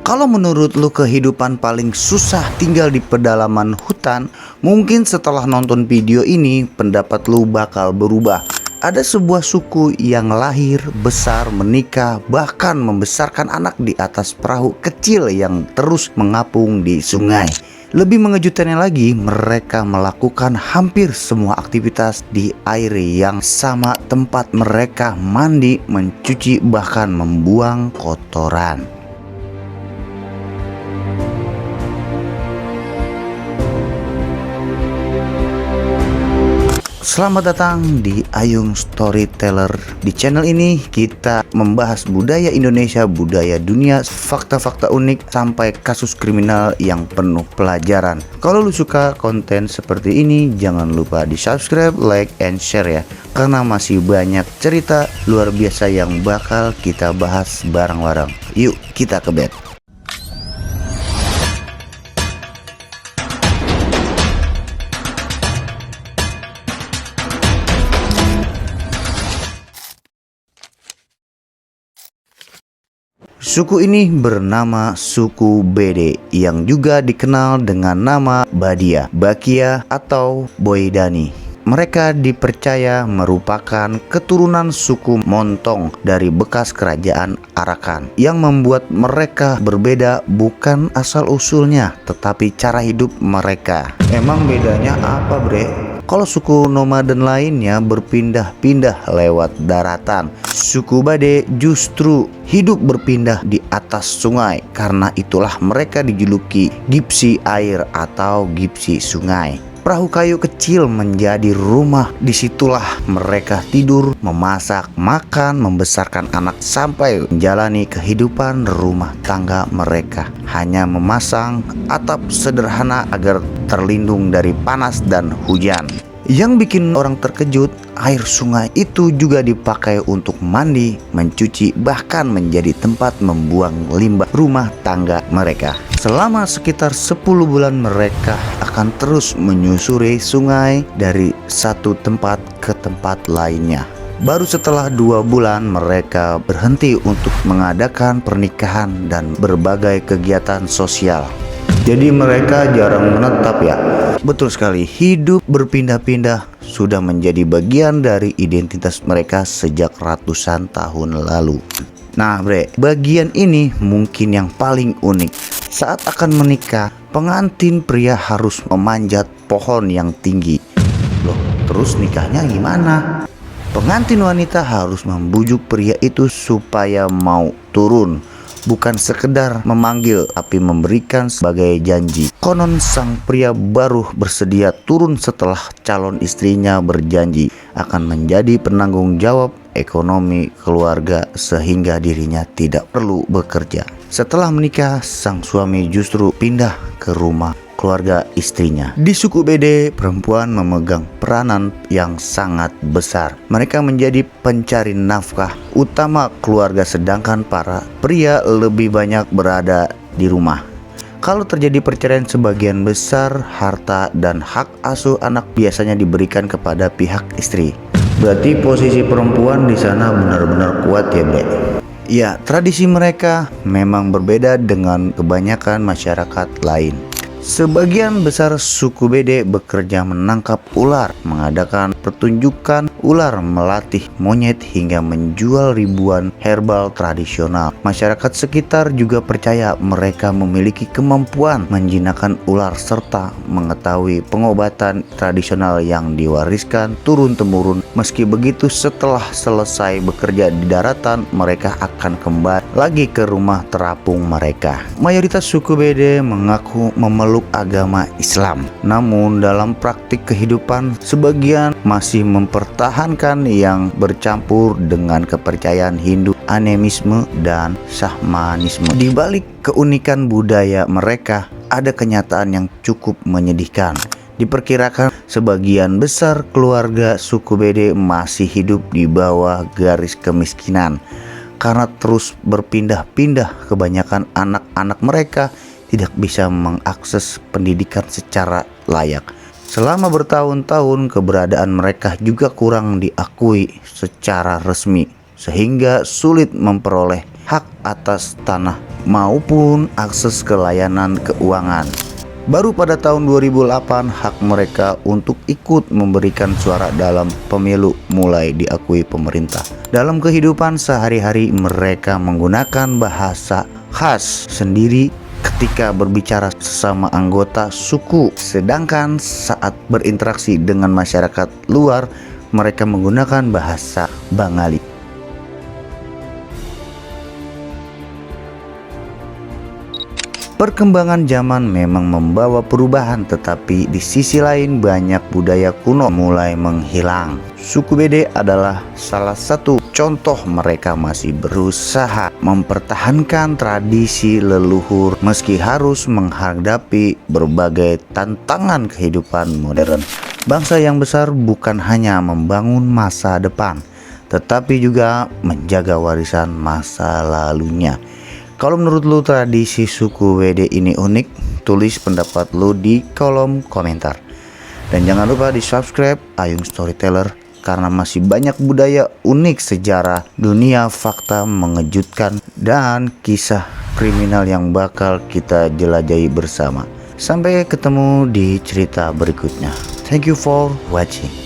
Kalau menurut lu kehidupan paling susah tinggal di pedalaman hutan, mungkin setelah nonton video ini pendapat lu bakal berubah. Ada sebuah suku yang lahir, besar, menikah, bahkan membesarkan anak di atas perahu kecil yang terus mengapung di sungai. Lebih mengejutkannya lagi, mereka melakukan hampir semua aktivitas di air yang sama tempat mereka mandi, mencuci, bahkan membuang kotoran. Selamat datang di Ayung Storyteller. Di channel ini kita membahas budaya Indonesia, budaya dunia, fakta-fakta unik, sampai kasus kriminal yang penuh pelajaran. Kalau lu suka konten seperti ini, jangan lupa di subscribe, like, and share ya. Karena masih banyak cerita luar biasa yang bakal kita bahas bareng-bareng. Yuk kita ke bed. Suku ini bernama suku Bede yang juga dikenal dengan nama Badia, Bakia, atau Boydani. Mereka dipercaya merupakan keturunan suku Montong dari bekas kerajaan Arakan. Yang membuat mereka berbeda bukan asal-usulnya, tetapi cara hidup mereka. Emang bedanya apa, bre? Kalau suku nomaden lainnya berpindah-pindah lewat daratan, suku Bade justru hidup berpindah di atas sungai. Karena itulah mereka dijuluki Gipsi air atau Gipsi sungai. Perahu kayu kecil menjadi rumah. Disitulah mereka tidur, memasak, makan, membesarkan anak sampai menjalani kehidupan rumah tangga mereka. Hanya memasang atap sederhana agar terlindung dari panas dan hujan. Yang bikin orang terkejut, air sungai itu juga dipakai untuk mandi, mencuci, bahkan menjadi tempat membuang limbah rumah tangga mereka. Selama sekitar 10 bulan mereka akan terus menyusuri sungai dari satu tempat ke tempat lainnya. Baru setelah 2 bulan mereka berhenti untuk mengadakan pernikahan dan berbagai kegiatan sosial. Jadi mereka jarang menetap ya. Betul sekali, hidup berpindah-pindah sudah menjadi bagian dari identitas mereka sejak ratusan tahun lalu. Nah bre, bagian ini mungkin yang paling unik. Saat akan menikah, pengantin pria harus memanjat pohon yang tinggi. Loh, terus nikahnya gimana? Pengantin wanita harus membujuk pria itu supaya mau turun. Bukan sekedar memanggil, tapi memberikan sebagai janji. Konon sang pria baru bersedia turun setelah calon istrinya berjanji akan menjadi penanggung jawab ekonomi keluarga sehingga dirinya tidak perlu bekerja. Setelah menikah, sang suami justru pindah ke rumah keluarga istrinya. Di suku Bede, perempuan memegang peranan yang sangat besar. Mereka menjadi pencari nafkah utama keluarga, sedangkan para pria lebih banyak berada di rumah. Kalau terjadi perceraian, sebagian besar harta dan hak asuh anak biasanya diberikan kepada pihak istri. Berarti posisi perempuan di sana benar-benar kuat ya, Bre? Ya, tradisi mereka memang berbeda dengan kebanyakan masyarakat lain. Sebagian besar suku Bede bekerja menangkap ular, mengadakan pertunjukan ular, melatih monyet, hingga menjual ribuan herbal tradisional. Masyarakat sekitar juga percaya mereka memiliki kemampuan menjinakkan ular serta mengetahui pengobatan tradisional yang diwariskan turun-temurun. Meski begitu, setelah selesai bekerja di daratan, mereka akan kembali lagi ke rumah terapung mereka. Mayoritas suku Bede mengaku memeluk agama Islam, namun dalam praktik kehidupan sebagian masih mempertahankan yang bercampur dengan kepercayaan Hindu, animisme, dan Shamanisme. Di balik keunikan budaya mereka, ada kenyataan yang cukup menyedihkan. Diperkirakan sebagian besar keluarga suku Bede masih hidup di bawah garis kemiskinan. Karena terus berpindah-pindah, kebanyakan anak-anak mereka tidak bisa mengakses pendidikan secara layak. Selama bertahun-tahun, keberadaan mereka juga kurang diakui secara resmi, sehingga sulit memperoleh hak atas tanah maupun akses ke layanan keuangan. Baru pada tahun 2008 hak mereka untuk ikut memberikan suara dalam pemilu mulai diakui pemerintah. Dalam kehidupan sehari-hari mereka menggunakan bahasa khas sendiri ketika berbicara sesama anggota suku, sedangkan saat berinteraksi dengan masyarakat luar mereka menggunakan bahasa Bengali. Perkembangan zaman memang membawa perubahan, tetapi di sisi lain banyak budaya kuno mulai menghilang. Suku Bede adalah salah satu contoh. Mereka masih berusaha mempertahankan tradisi leluhur meski harus menghadapi berbagai tantangan kehidupan modern. Bangsa yang besar bukan hanya membangun masa depan, tetapi juga menjaga warisan masa lalunya. Kalau menurut lu tradisi suku Wede ini unik, tulis pendapat lu di kolom komentar. Dan jangan lupa di subscribe Ayung Storyteller karena masih banyak budaya unik, sejarah, dunia fakta mengejutkan, dan kisah kriminal yang bakal kita jelajahi bersama. Sampai ketemu di cerita berikutnya. Thank you for watching.